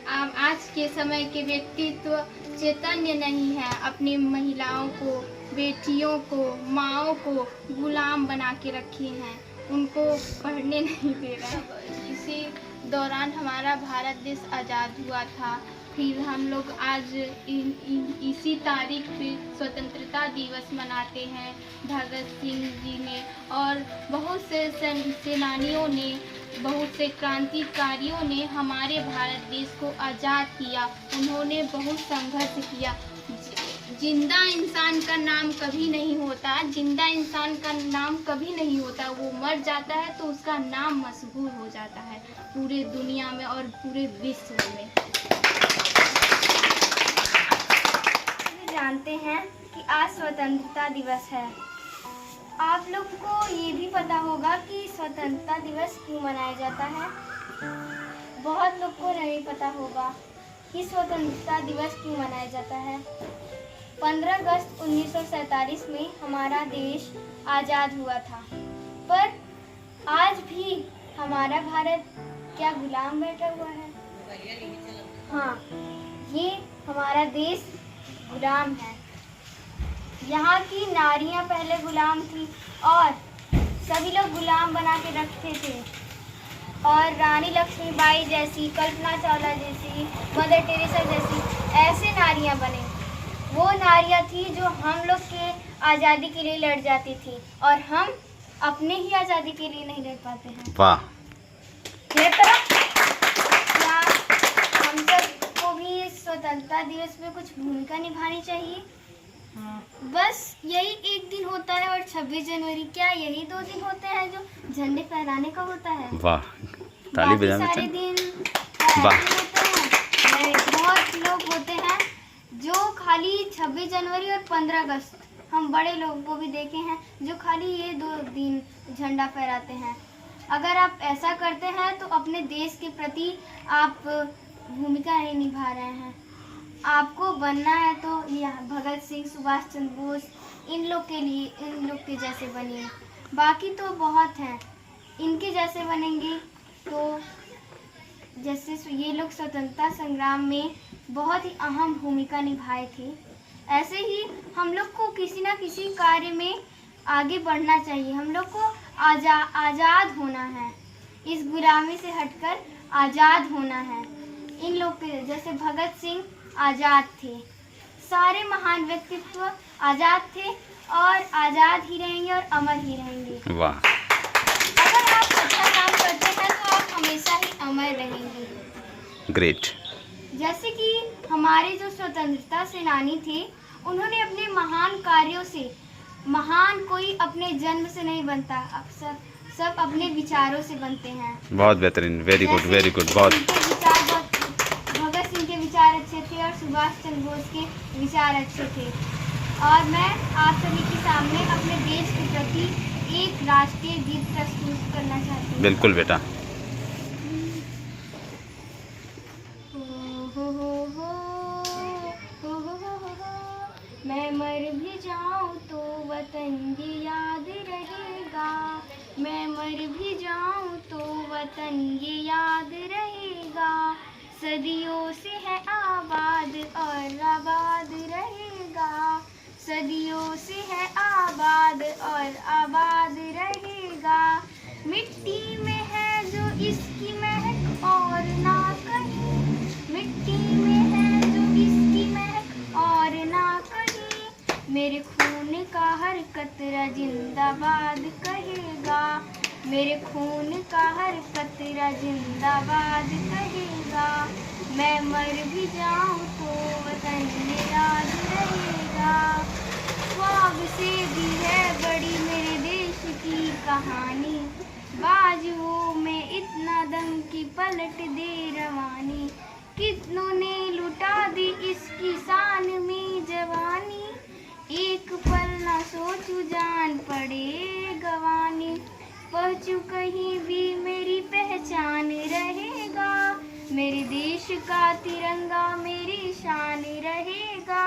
आज के समय के व्यक्तित्व चैतन्य नहीं है, अपनी महिलाओं को, बेटियों को, माँओं को गुलाम बना के रखे हैं, उनको पढ़ने नहीं दे रहे हैं। इसी दौरान हमारा भारत देश आज़ाद हुआ था। फिर हम लोग आज इसी तारीख पे स्वतंत्रता दिवस मनाते हैं। भगत सिंह जी ने और बहुत से सेनानियों ने, बहुत से क्रांतिकारियों ने हमारे भारत देश को आज़ाद किया। उन्होंने बहुत संघर्ष किया। जिंदा इंसान का नाम कभी नहीं होता, जिंदा इंसान का नाम कभी नहीं होता। वो मर जाता है तो उसका नाम मशहूर हो जाता है पूरे दुनिया में और पूरे विश्व में। जानते हैं कि आज स्वतंत्रता दिवस है। आप लोग को ये भी पता होगा कि स्वतंत्रता दिवस क्यों मनाया जाता है। बहुत लोग को नहीं पता होगा कि स्वतंत्रता दिवस क्यों मनाया जाता है। 15 अगस्त 1947 में हमारा देश आज़ाद हुआ था, पर आज भी हमारा भारत क्या गुलाम बैठा हुआ है? हाँ, ये हमारा देश गुलाम है। यहाँ की नारियाँ पहले गुलाम थी और सभी लोग गुलाम बना के रखते थे। और रानी लक्ष्मीबाई जैसी, कल्पना चावला जैसी, मदर टेरेसा जैसी ऐसे नारियाँ बने। वो नारियाँ थी जो हम लोग के आज़ादी के लिए लड़ जाती थी और हम अपने ही आज़ादी के लिए नहीं लड़ पाते हैं।
वाह।
क्या हम सबको भी स्वतंत्रता दिवस में कुछ भूमिका निभानी चाहिए? बस यही एक दिन होता है और 26 जनवरी क्या यही 2 दिन होते हैं जो झंडे फहराने का होता है?
वाह, ताली बजाने
सारे दिन
वाह।
होते हैं। बहुत लोग होते हैं जो खाली 26 जनवरी और 15 अगस्त, हम बड़े लोगों को भी देखे हैं जो खाली ये 2 दिन झंडा फहराते हैं। अगर आप ऐसा करते हैं तो अपने देश के प्रति आप भूमिका नहीं निभा रहे हैं। आपको बनना है तो यह भगत सिंह, सुभाष चंद्र बोस, इन लोग के लिए, इन लोग के जैसे बनिए। बाकी तो बहुत हैं, इनके जैसे बनेंगे तो जैसे ये लोग स्वतंत्रता संग्राम में बहुत ही अहम भूमिका निभाए थे, ऐसे ही हम लोग को किसी न किसी कार्य में आगे बढ़ना चाहिए। हम लोग को आज़ाद होना है, इस गुलामी से हटकर आज़ाद होना है। इन लोग के जैसे भगत सिंह आज़ाद थे, सारे महान व्यक्तित्व आज़ाद थे और आज़ाद ही रहेंगे और अमर ही रहेंगे।
वाह।
अगर आप अच्छा काम करते हैं तो आप हमेशा ही अमर रहेंगे।
ग्रेट।
जैसे कि हमारे जो स्वतंत्रता सेनानी थे, उन्होंने अपने महान कार्यों से, महान कोई अपने जन्म से नहीं बनता, अब सब अपने विचारों से बनते हैं।
बहुत बेहतरीन, वेरी गुड, वेरी गुड। बहुत
भगत सिंह के विचार अच्छे थे और सुभाष चंद्र बोस के विचार अच्छे थे। और मैं आप सभी के सामने अपने देश के प्रति एक राष्ट्रीय गीत प्रस्तुत करना चाहती हूँ।
बिल्कुल बेटा।
मैं मर भी जाऊँ तो वतन ये याद रहेगा, मैं मर भी जाऊँ तो वतन ये याद रहेगा। सदियों से है आबाद और आबाद रहेगा, सदियों से है आबाद और आबाद रहेगा। मिट्टी में है जो इसकी महक और ना कहीं, मिट्टी में है जो मेरे खून का हर कतरा जिंदाबाद कहेगा। मैं मर भी जाऊं तो वतन में याद रहेगा। ख्वाब से भी है बड़ी मेरे देश की कहानी, बाजुओं में इतना दम की पलट दे रवानी। कितनों ने लुटा दी इसकी शान में जवानी, एक पल ना सोचू जान पड़े गवानी। पहुँचू कहीं भी मेरी पहचान रहेगा, मेरे देश का तिरंगा मेरी शान रहेगा।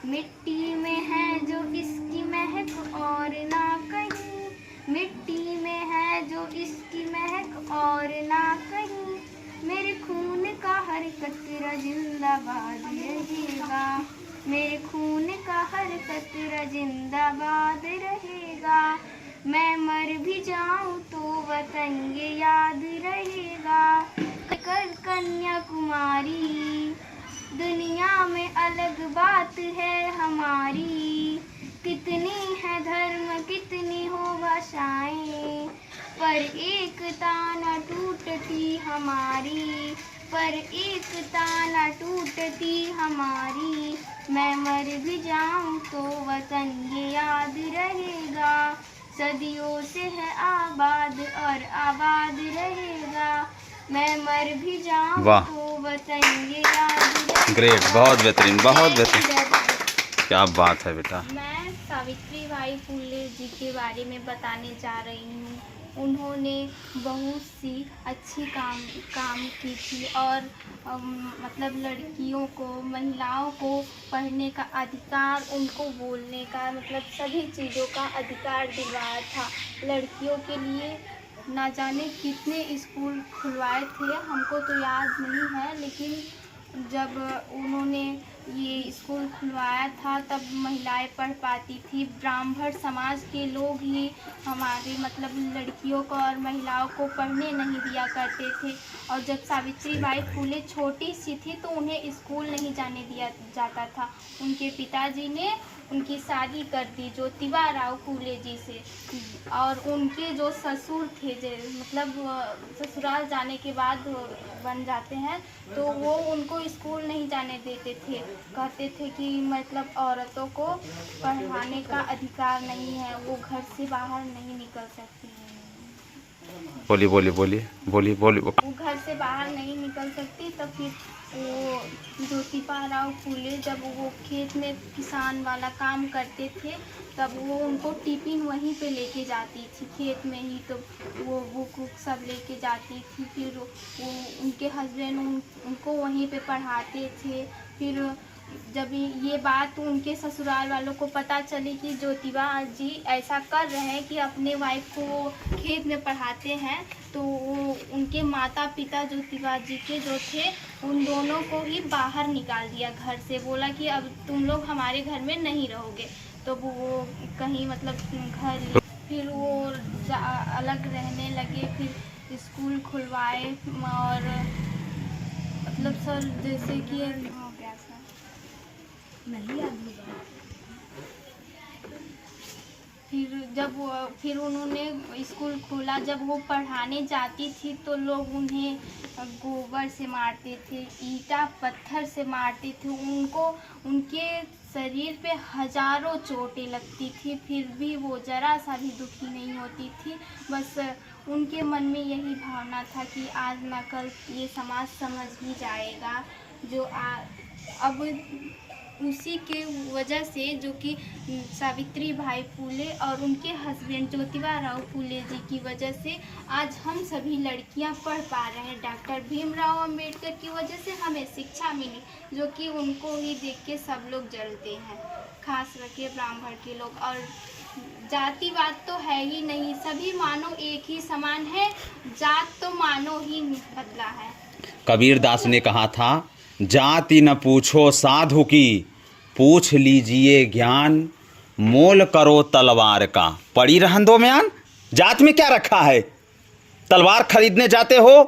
मिट्टी में है जो इसकी महक और ना कहीं, मिट्टी में है जो इसकी महक और ना कहीं। मेरे खून का हर कतरा जिंदाबाद रहेगा, मेरे खून का हर कतरा जिंदाबाद रहेगा। मैं मर भी जाऊं तो वतन ये याद रहेगा। कर कन्याकुमारी दुनिया में अलग बात है हमारी, कितनी है धर्म कितनी हो भाषाएं, पर एकता न टूटती हमारी, पर एकता न टूटती हमारी। मैं मर भी जाऊं तो वतन ये याद रहेगा, सदियों से है आबाद और आबाद रहेगा। मैं मर भी जाऊं
वाह।
तो वतन ये याद रहेगा।
ग्रेट, बहुत बेहतरीन, बहुत बेहतरीन। क्या बात है बेटा।
मैं सावित्री बाई फुले जी के बारे में बताने जा रही हूँ। उन्होंने बहुत सी अच्छी काम की थी और मतलब लड़कियों को, महिलाओं को पढ़ने का अधिकार, उनको बोलने का, मतलब सभी चीज़ों का अधिकार दिलवाया था। लड़कियों के लिए ना जाने कितने स्कूल खुलवाए थे, हमको तो याद नहीं है, लेकिन जब उन्होंने ये स्कूल खुलवाया था तब महिलाएं पढ़ पाती थी। ब्राह्मण समाज के लोग ही हमारे मतलब लड़कियों को और महिलाओं को पढ़ने नहीं दिया करते थे। और जब सावित्री बाई फुले छोटी सी थी तो उन्हें स्कूल नहीं जाने दिया जाता था। उनके पिताजी ने उनकी शादी कर दी ज्योतिबा राव फुले जी से, और उनके जो ससुर थे, मतलब ससुराल जाने के बाद बन जाते हैं, तो वो उनको स्कूल नहीं जाने देते थे। कहते थे कि मतलब औरतों को पढ़ाने का अधिकार नहीं है, वो घर से बाहर नहीं निकल सकती हैं।
बोलिए बोलिए बोलिए बोलिए बोलिए।
वो घर से बाहर नहीं निकल सकती। तब फिर वो ज्योतिबा राव फुले जब वो खेत में किसान वाला काम करते थे तब वो उनको टिफिन वहीं पे लेके जाती थी खेत में ही, तो वो बुक सब लेके जाती थी। फिर वो उनके हस्बैंड उनको वहीं पे पढ़ाते थे। फिर जब ये बात उनके ससुराल वालों को पता चली कि ज्योतिबा जी ऐसा कर रहे हैं कि अपने वाइफ को खेत में पढ़ाते हैं, तो वो उनके माता पिता ज्योतिबा जी के जो थे उन दोनों को ही बाहर निकाल दिया घर से। बोला कि अब तुम लोग हमारे घर में नहीं रहोगे। तो वो कहीं मतलब घर, फिर वो अलग रहने लगे। फिर स्कूल खुलवाए और मतलब सर जैसे कि हो गया सर फिर उन्होंने स्कूल खोला। जब वो पढ़ाने जाती थी तो लोग उन्हें गोबर से मारते थे, ईंटा पत्थर से मारते थे, उनके शरीर पे हजारों चोटें लगती थी, फिर भी वो जरा सा भी दुखी नहीं होती थी। बस उनके मन में यही भावना था कि आज न कल ये समाज समझ ही जाएगा। जो अब उसी के वजह से जो कि सावित्री बाई फुले और उनके हस्बैंड ज्योतिबा राव फुले जी की वजह से आज हम सभी लड़कियां पढ़ पा रहे हैं। डॉक्टर भीमराव अंबेडकर की वजह से हमें शिक्षा मिली, जो कि उनको ही देख के सब लोग जलते हैं, खास करके ब्राह्मण के लोग। और जातिवाद तो है ही नहीं, सभी मानव एक ही समान है, जात तो मानव ही बदला है।
कबीर दास ने कहा था, जाति न पूछो साधु की, पूछ लीजिए ज्ञान, मोल करो तलवार का, पड़ी रहन दो म्यान। जात में क्या रखा है? तलवार खरीदने जाते हो,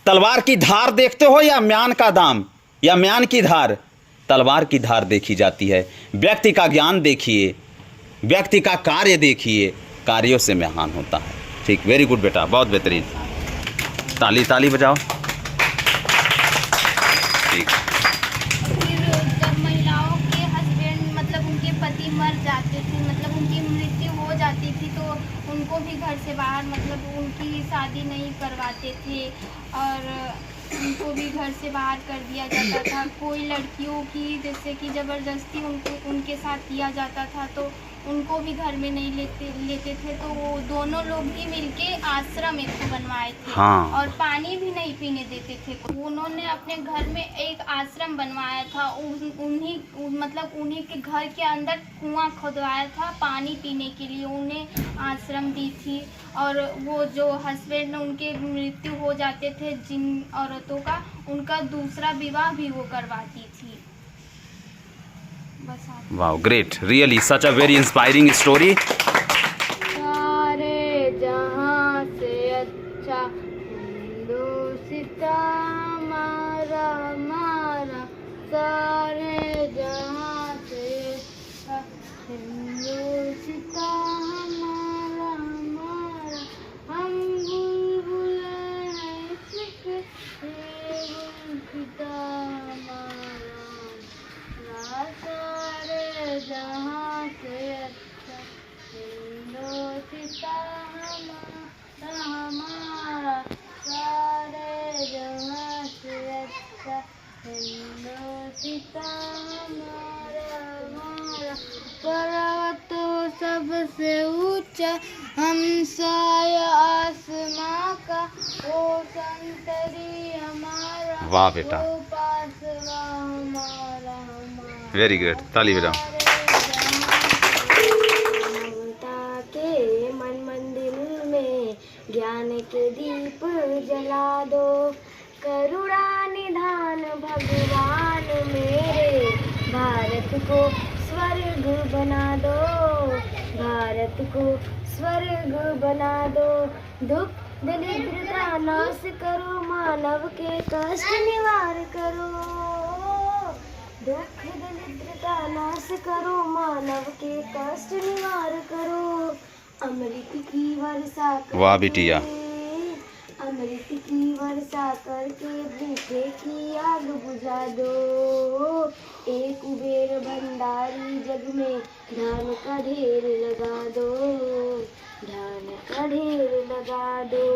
तलवार की धार देखते हो या म्यान का दाम, या म्यान की धार? तलवार की धार देखी जाती है। व्यक्ति का ज्ञान देखिए, व्यक्ति का कार्य देखिए, कार्यों से महान होता है। ठीक, वेरी गुड बेटा, बहुत बेहतरीन। ताली ताली बजाओ। ठीक।
फिर जब महिलाओं के हस्बैंड मतलब उनके पति मर जाते थे, मतलब उनकी मृत्यु हो जाती थी, तो उनको भी घर से बाहर मतलब उनकी शादी नहीं करवाते थे और उनको भी घर से बाहर कर दिया जाता था। कोई लड़कियों की जैसे कि ज़बरदस्ती उनके साथ किया जाता था तो उनको भी घर में नहीं लेते थे। तो वो दोनों लोग ही मिलके आश्रम एक बनवाए थे।
हाँ।
और पानी भी नहीं पीने देते थे। उन्होंने अपने घर में एक आश्रम बनवाया था। उन्हीं के घर के अंदर कुआं खुदवाया था पानी पीने के लिए, उन्हें आश्रम दी थी। और वो जो हस्बैंड उनके मृत्यु हो जाते थे जिन औरतों का, उनका दूसरा विवाह भी वो करवाती थी। बस आप
wow, great, really such a very inspiring story.
सारे जहां से अच्छा हिंदुस्ता हमारा हमारा, सारे जहां से अच्छा हिंदुस्ता हमारा हमारा, हम बुलबुल हैं इसके गुलखिता हमारा, सारे जहां से अच्छा हिंदुस्ता हमारा, सारे जहां से अच्छा हिंदुस्ता हमारा हमारा, पर्वतों सबसे ऊंचा हमसाया आसमां का, वो संतरी हमारा,
वाह बेटा,
वो पासवा हमारा हमारा।
वेरी गुड, ताली बजाओ।
मानवता के मन मंदिर में ज्ञान के दीप जला दो, करुणा निधान भगवान मेरे, भारत को स्वर्ग बना दो, भारत को स्वर्ग बना दो, दुख दरिद्रता नाश करो, मानव के कष्ट निवार करो, दुख दरिद्रता नाश करो, मानव के कष्ट निवार करो, अमृत की वर्षा करके,
वाह बिटिया,
अमृत की वर्षा करके भूखे की आग बुझा दो, एक कुबेर भंडारी जग में धान का ढेर लगा दो, धान का ढेर लगा दो,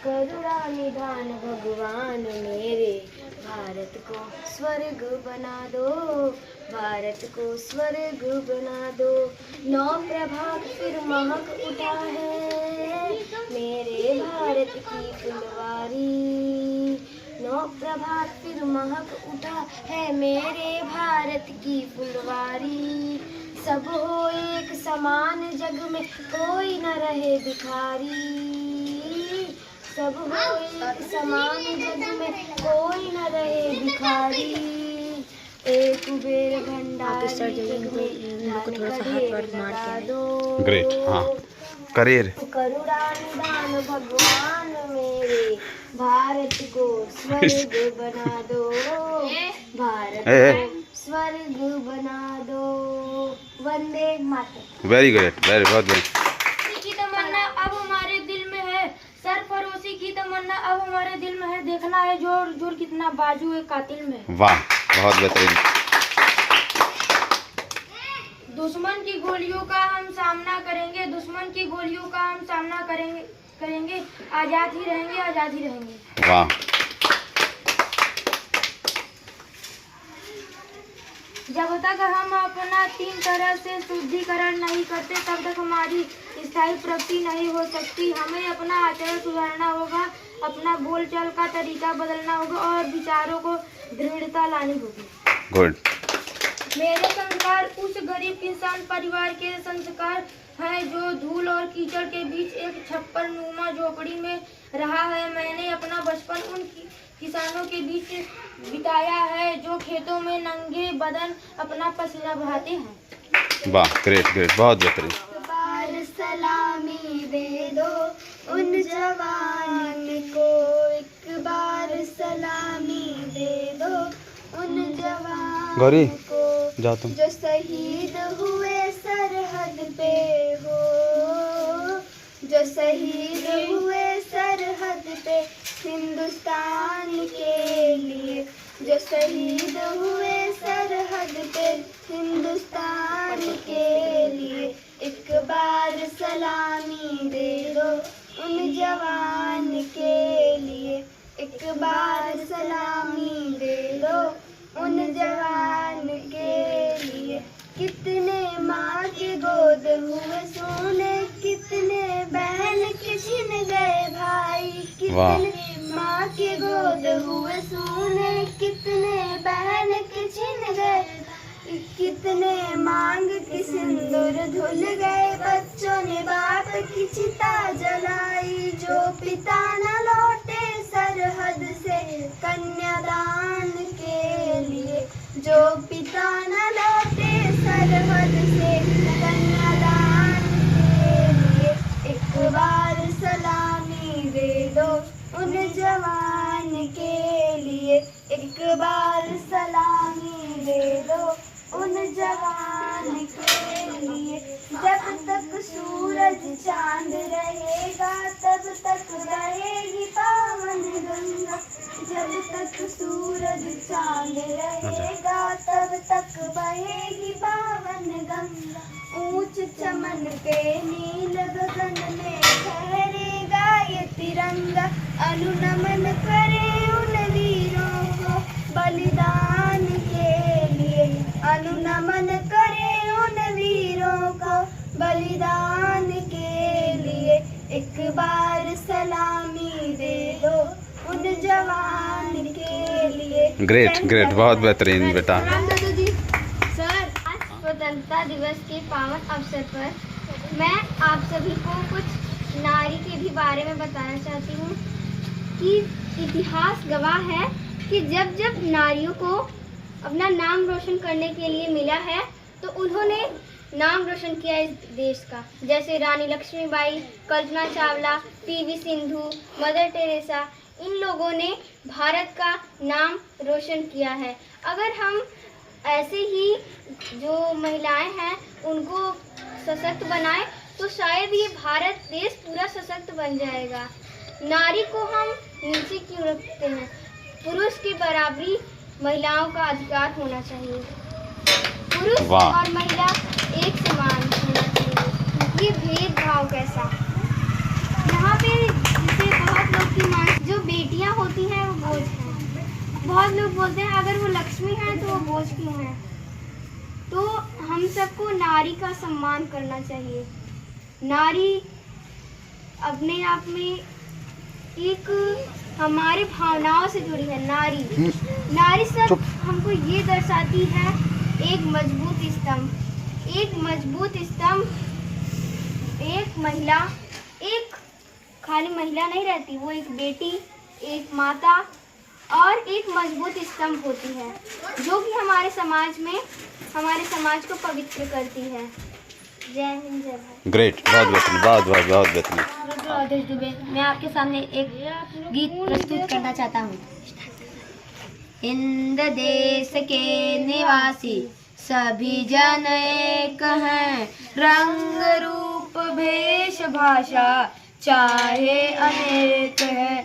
करुणा निधान भगवान मेरे, भारत को स्वर्ग बना दो, भारत को स्वर्ग बना दो, नौ प्रभात फिर महक उठा है मेरे भारत की फुलवारी, नौ प्रभात फिर महक उठा है मेरे भारत की फुलवारी, सब हो एक समान जग में कोई न रहे भिखारी, सब हो एक समान जग में कोई न रहे भिखारी, एक कुबेर भंडारी जग में धान का ढेर लगा दो,
ग्रेट, हाँ, करियर,
करुणा निधान भगवान मेरे, भारत को स्वर्ग बना दो, भारत को स्वर्ग बना दो, Vande Mataram.
Very great, very बहुत वेरी।
की तमन्ना अब हमारे दिल में है, सरफरोशी की तमन्ना अब हमारे दिल में है, देखना है जोर जोर कितना बाजू है कातिल में।
वाह, बहुत बेहतरीन।
दुश्मन की गोलियों का हम सामना करेंगे, दुश्मन की गोलियों का हम सामना करेंगे, आजाद ही रहेंगे, आजाद ही रहेंगे।
वाह,
जब तक हम अपना 3 तरह से शुद्धिकरण नहीं करते तब तक हमारी स्थायी प्रगति नहीं हो सकती। हमें अपना आचरण सुधारना होगा, अपना बोलचाल का तरीका बदलना होगा और विचारों को दृढ़ता लानी होगी।
गुड।
मेरे संस्कार उस गरीब किसान परिवार के संस्कार हैं जो धूल और कीचड़ के बीच एक छप्पर नुमा झोपड़ी में रहा है। मैंने अपना बचपन उन किसानों के बीच बिताया है जो खेतों में नंगे बदन अपना पसीना बहाते हैं।
वाह, ग्रेट ग्रेट, बहुत बेहतरीन।
बार सलामी दे दो उन जवान को, एक बार सलामी दे दो उन जवान
गौरी,
को
जाओ तुम।
जो शहीद हुए सरहद पे हो, जो जो शहीद हुए सरहद पे हिंदुस्तान के लिए, जो शहीद हुए सरहद पे हिंदुस्तान के लिए, एक बार सलामी दे दो उन जवान के लिए, एक बार सलामी दे दो उन जवान के लिए। कितने माँ के गोद हुए सोने, कितने बहन के छिन गए भाई, कितने माँ के गोद हुए सोने, कितने बहन के छिन गए, कितने मांग के सिंदूर धुल गए, बच्चों ने बाप की चिता जलाई, जो पिता न लौटे सरहद से कन्यादान के लिए, जो पिता न लौटे सरहद से कन्यादान के लिए, एक बार सलामी दे दो उन जवान के लिए, एक बार सलामी दे दो उन जवान के लिए। जब तक सूरज चांद रहेगा तब तक बहेगी पावन गंगा, जब तक सूरज चांद रहेगा तब तक बहेगी पावन गंगा। ऊंच चमन के नील गगन में ठहरेगा ये तिरंगा, अनुनमन करे उन वीरों को बलिदान के लिए, अनुनमन करे उन वीरों को बलिदान के लिए। एक बार सलामी दे दो उन जवान के लिए।
ग्रेट ग्रेट, बहुत बेहतरीन बेटा।
सर, आज स्वतंत्रता दिवस के पावन अवसर पर मैं आप सभी को कुछ नारी के भी बारे में बताना चाहती हूँ कि इतिहास गवाह है कि जब जब नारियों को अपना नाम रोशन करने के लिए मिला है तो उन्होंने नाम रोशन किया इस देश का, जैसे Rani Lakshmibai, Kalpana Chawla, PV Sindhu, Mother Teresa, इन लोगों ने भारत का नाम रोशन किया है। अगर हम ऐसे ही जो महिलाएं हैं उनको सशक्त बनाएं तो शायद ये भारत देश पूरा सशक्त बन जाएगा। नारी को हम नीचे क्यों रखते हैं? पुरुष की बराबरी महिलाओं का अधिकार होना चाहिए। पुरुष और महिला एक समान होना चाहिए। ये भेदभाव कैसा? यहाँ पे जैसे बहुत लोग की मांग, जो बेटियाँ होती हैं वो बोझ हैं। बहुत लोग बोलते हैं अगर वो लक्ष्मी है तो वो बोझ क्यों है? तो हम सबको नारी का सम्मान करना चाहिए। नारी अपने आप में एक हमारे भावनाओं से जुड़ी है। नारी सब हमको ये दर्शाती है एक मजबूत स्तंभ। एक मजबूत स्तंभ, एक महिला, एक खाली महिला नहीं रहती, वो एक बेटी, एक माता और एक मजबूत स्तंभ होती है जो कि हमारे समाज में हमारे समाज को पवित्र करती है। जय हिंद, जय भारत।
ग्रेट, बहुत बेहतरीन, बहुत बेहतरीन।
रुद्र दुबे, मैं आपके सामने एक गीत प्रस्तुत करना चाहता हूँ। हिंद देश के निवासी सभी जन एक हैं, रंग रूप भेष भाषा चाहे अनेक है।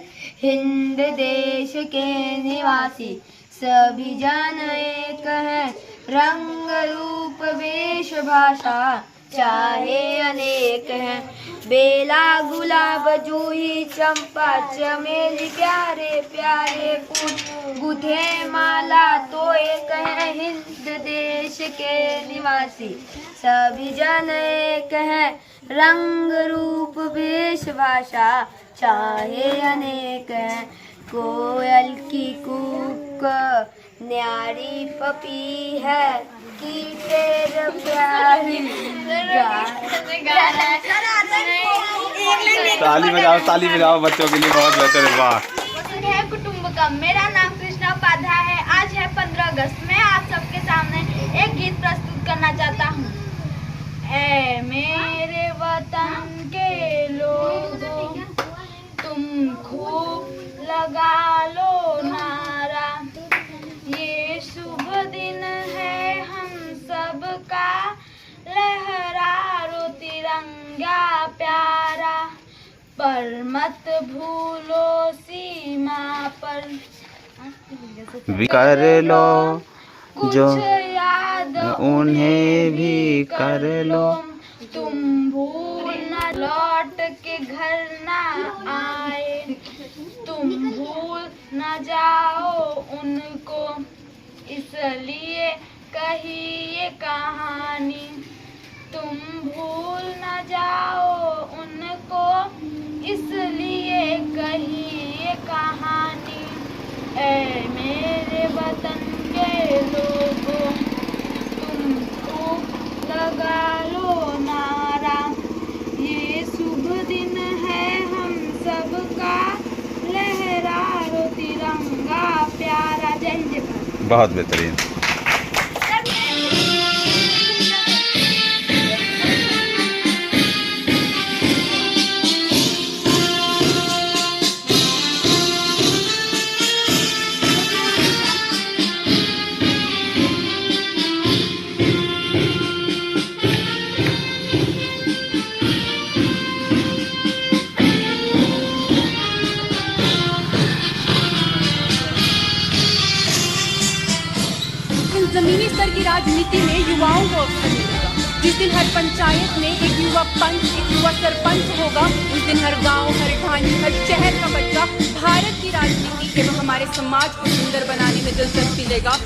हिंद देश के निवासी सभी जन एक हैं, रंग रूप वेश भाषा चाहे अनेक हैं। बेला गुलाब जूही चंपा चमेली प्यारे प्यारे फूल गुथे माला तो एक है। हिंद देश के निवासी सभी जन एक हैं, रंग रूप वेश भाषा चाहे अनेक हैं। कोयल की कूक न्यारी पपी है कि तेरे प्यारी
ताली बजाओ बच्चों के लिए, बहुत बेहतर। वाह।
है कुटुंबकम। मेरा नाम कृष्णा उपाध्याय है। आज है 15 अगस्त। मैं आप सबके सामने एक गीत प्रस्तुत करना चाहता हूँ। ऐ मेरे वतन के लोगों, तुम खूब लगा लो नारा, ये शुभ दिन है हम सबका, लहरा रो तिरंगा प्यारा। पर मत भूलो सीमा पर
कर लो
कुछ
जो
याद
उन्हें भी कर लो।
तुम भूल न लौट के घर ना आए, तुम भूल न जाओ उनको, इसलिए कही ये कहानी। तुम भूल न जाओ उनको, इसलिए कही ये कहानी। ऐ मेरे वतन के लोगों, तुम खूब लगा लो नारा, ये शुभ दिन है हम सबका, लहरा लो तिरंगा प्यारा। जय हिंद जय भारत।
बहुत बेहतरीन।
जमीनी स्तर की राजनीति में युवाओं को अवसर मिलेगा। जिस दिन हर पंचायत में एक युवा पंच, एक युवा सरपंच होगा, उस दिन हर गांव, हर ढाणी, हर शहर का बच्चा भारत की राजनीति एवं हमारे समाज को सुंदर बनाने में दिलचस्पी लेगा।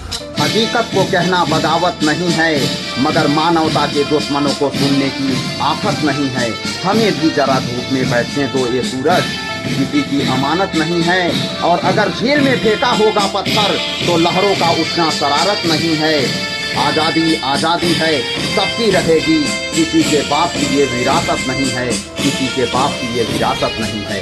हकीकत को कहना बगावत नहीं है, मगर मानवता के दुश्मनों को सुनने की आफत नहीं है। हमें भी जरा धूप में बैठने दो, ये सूरज किसी की अमानत नहीं है। और अगर झील में फेंका होगा पत्थर तो लहरों का उठना शरारत नहीं है। आज़ादी आज़ादी है, सबकी रहेगी, किसी के बाप की ये विरासत नहीं है, किसी के बाप की ये विरासत नहीं है।